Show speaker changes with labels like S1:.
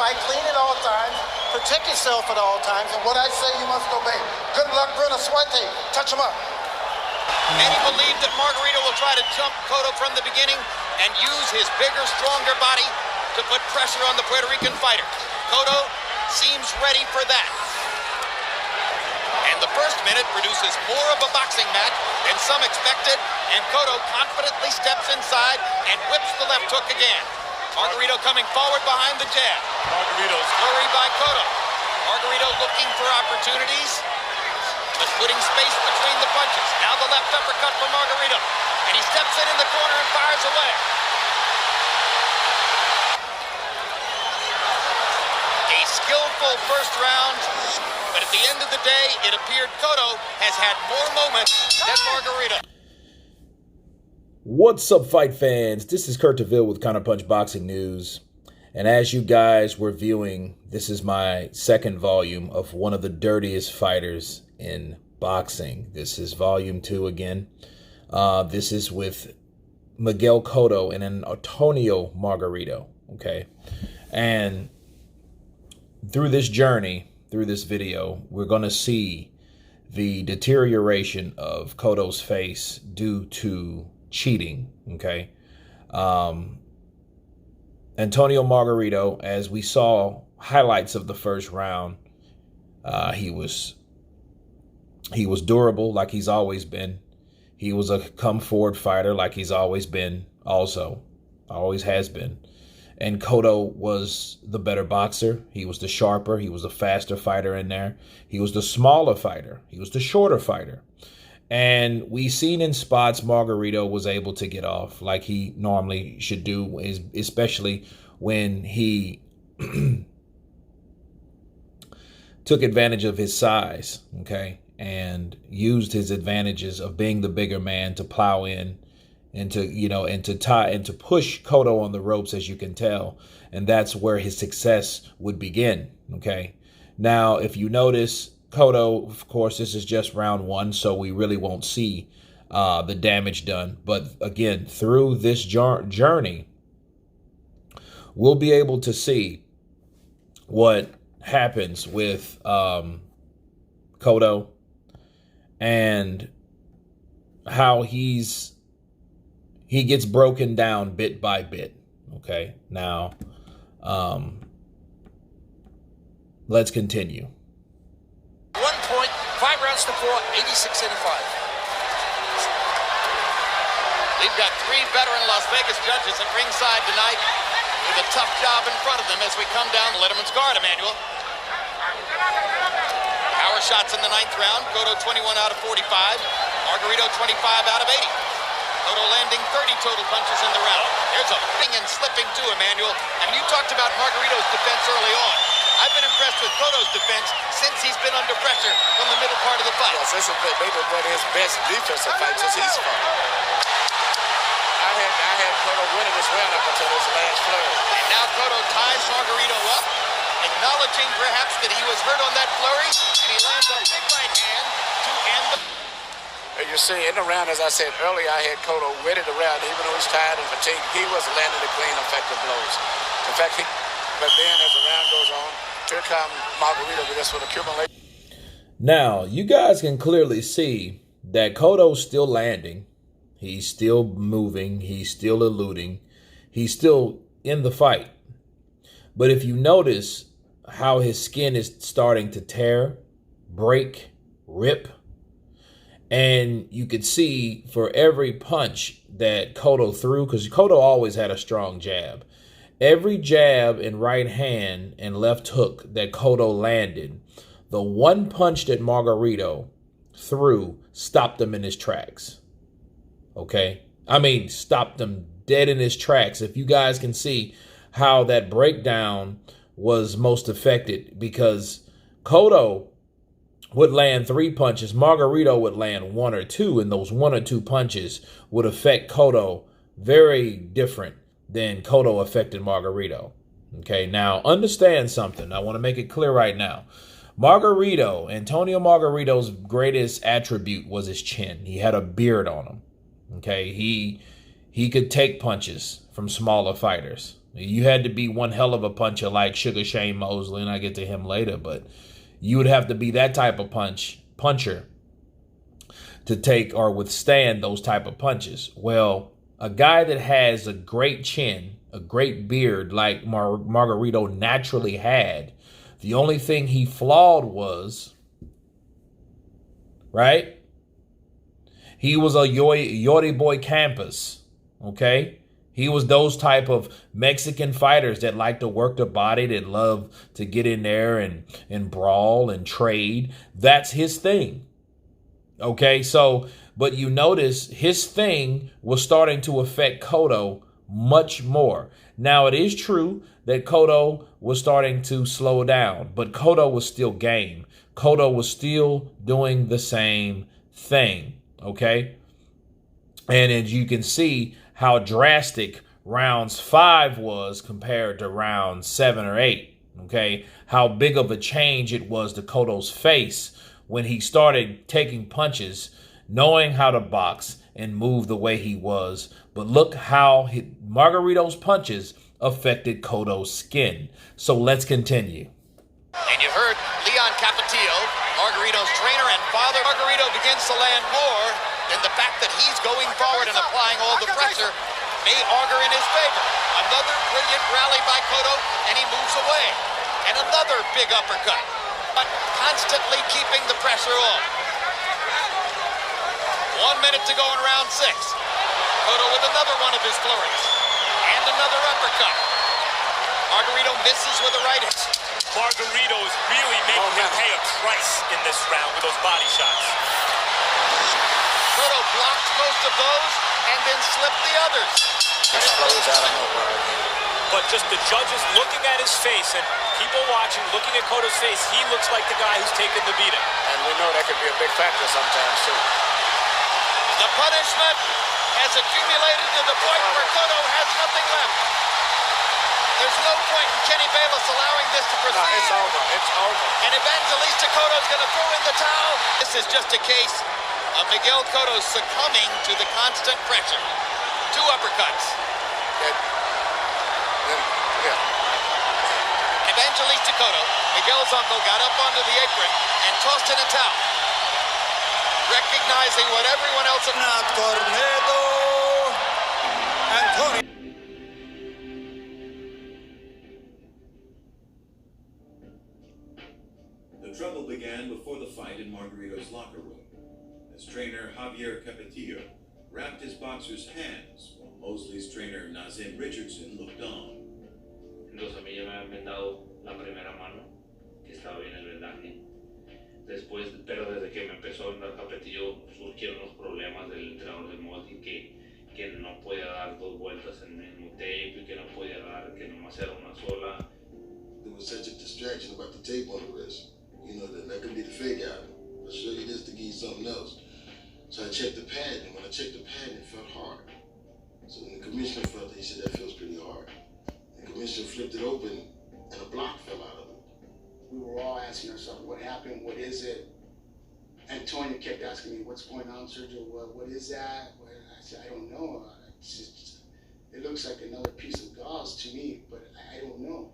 S1: fight clean at all times, protect yourself at all times, and what I say you must obey. Good luck, Bruno Suete. Touch him up.
S2: And he believed that Margarito will try to jump Cotto from the beginning and use his bigger, stronger body to put pressure on the Puerto Rican fighter. Cotto seems ready for that. And the first minute produces more of a boxing match than some expected, and Cotto confidently steps inside and whips the left hook again. Margarito coming forward behind the jab. Margarito's flurry by Cotto. Margarito looking for opportunities, but putting space between the punches. Now the left uppercut from Margarito. And he steps in the corner and fires away. A skillful first round, but at the end of the day, it appeared Cotto has had more moments than Margarito.
S3: What's up, fight fans? This is Kurt DeVille with Counterpunch Boxing News. And as you guys were viewing, this is my second volume of one of the dirtiest fighters in boxing. This is volume 2 again. This is with Miguel Cotto and an Antonio Margarito. Okay. And through this journey, through this video, we're going to see the deterioration of Cotto's face due to cheating. Okay. Antonio Margarito, as we saw highlights of the first round, he was durable like he's always been. He was a come forward fighter like he's always been, always has been. And Cotto was the better boxer. He was the sharper. He was the faster fighter in there. He was the smaller fighter. He was the shorter fighter. And we seen in spots Margarito was able to get off like he normally should do, especially when he took advantage of his size, okay, and used his advantages of being the bigger man to plow in and to, and to tie and to push Cotto on the ropes, as you can tell. And that's where his success would begin, okay? Now, if you notice, Cotto, of course, this is just round 1, so we really won't see the damage done. But again, through this journey, we'll be able to see what happens with Cotto and how he gets broken down bit by bit. Okay, now let's continue.
S2: 5 rounds to 4, 86-85. We've got 3 veteran Las Vegas judges at ringside tonight with a tough job in front of them as we come down the Letterman's Guard, Emmanuel. Power shots in the 9th round. Cotto 21 out of 45. Margarito 25 out of 80. Cotto landing 30 total punches in the round. There's a bing and slipping too, Emmanuel. And you talked about Margarito's defense early on. I've been impressed with Cotto's defense since he's been under pressure from the middle part of the fight.
S4: Yes, this has been maybe one of his best defensive fights since he's fought. I had Cotto winning this round up until his last flurry.
S2: And now Cotto ties Margarito up, acknowledging perhaps that he was hurt on that flurry, and he lands a big right hand to end the...
S4: You see, in the round, as I said earlier, I had Cotto winning the round. Even though he's tired and fatigued, he was landing the clean, effective blows. In fact, but then as the round goes on, here comes Margarito with this with accumulation.
S3: Now, you guys can clearly see that Cotto's still landing. He's still moving. He's still eluding. He's still in the fight. But if you notice how his skin is starting to tear, break, rip, and you could see for every punch that Cotto threw, because Cotto always had a strong jab, every jab and right hand and left hook that Cotto landed, the one punch that Margarito threw stopped him in his tracks. Okay? I mean, stopped him dead in his tracks. If you guys can see how that breakdown was most affected, because Cotto would land 3 punches, Margarito would land 1 or 2, and those 1 or 2 punches would affect Cotto very different than Cotto affected Margarito. Okay, now understand something. I want to make it clear right now. Margarito, Antonio Margarito's greatest attribute was his chin. He had a beard on him. Okay, he could take punches from smaller fighters. You had to be one hell of a puncher like Sugar Shane Mosley, and I get to him later, but you would have to be that type of puncher to take or withstand those type of punches. Well, a guy that has a great chin, a great beard like Margarito naturally had, the only thing he flawed was, right? He was a Yori Boy Campus, okay? He was those type of Mexican fighters that like to work the body, that love to get in there and brawl and trade. That's his thing. Okay, so, but you notice his thing was starting to affect Cotto much more. Now, it is true that Cotto was starting to slow down, but Cotto was still game. Cotto was still doing the same thing, okay? And as you can see how drastic rounds 5 was compared to rounds 7 or 8, okay? How big of a change it was to Cotto's face when he started taking punches, knowing how to box and move the way he was. But look how Margarito's punches affected Cotto's skin. So let's continue.
S2: And you heard Leon Capetillo, Margarito's trainer and father. Margarito begins to land more, and the fact that he's going forward and applying all the pressure may augur in his favor. Another brilliant rally by Cotto, and he moves away. And another big uppercut, but constantly keeping the pressure on. 1 minute to go in round 6. Cotto with another one of his flurries. And another uppercut. Margarito misses with a right hand.
S5: Margarito is really making him pay a price in this round with those body shots.
S2: Cotto blocked most of those and then slipped the others.
S4: Explodes out of nowhere.
S5: But just the judges looking at his face and people watching, looking at Cotto's face, he looks like the guy who's taking the beating.
S4: And we know that could be a big factor sometimes, too.
S2: The punishment has accumulated to the point where Cotto has nothing left. There's no point in Kenny Bayless allowing this to proceed.
S4: No, it's over. It's over.
S2: And Evangelista Cotto's going to throw in the towel. This is just a case of Miguel Cotto succumbing to the constant pressure. 2 uppercuts.
S4: Yeah.
S2: Evangelista Cotto, Miguel's uncle, got up onto the apron and tossed in a towel. Recognizing what everyone else...
S6: The trouble began before the fight in Margarito's locker room, as trainer Javier Capetillo wrapped his boxer's hands while Mosley's trainer Nazim Richardson looked on.
S7: Los a mí ya me habían vendado la primera mano, que estaba bien el vendaje. Después, pero desde que me empezó a vendar Capetillo, surgieron los problemas del entrenador de Mosley, que no podía dar 2 vueltas en el mismo tape, y que no podía dar, que nomás era una sola.
S8: There was such a distraction about the tape on the wrist. You know, that could be the fake out. I'll show you this to give you something else. So I checked the pad, and when I checked the pad, it felt hard. So when the commissioner felt it, he said, that feels pretty hard. The commissioner flipped it open, and a block fell out of it.
S9: We were all asking ourselves, what happened? What is it? Antonio kept asking me, what's going on, Sergio? What is that? I said, I don't know. It looks like another piece of gauze to me, but I don't know.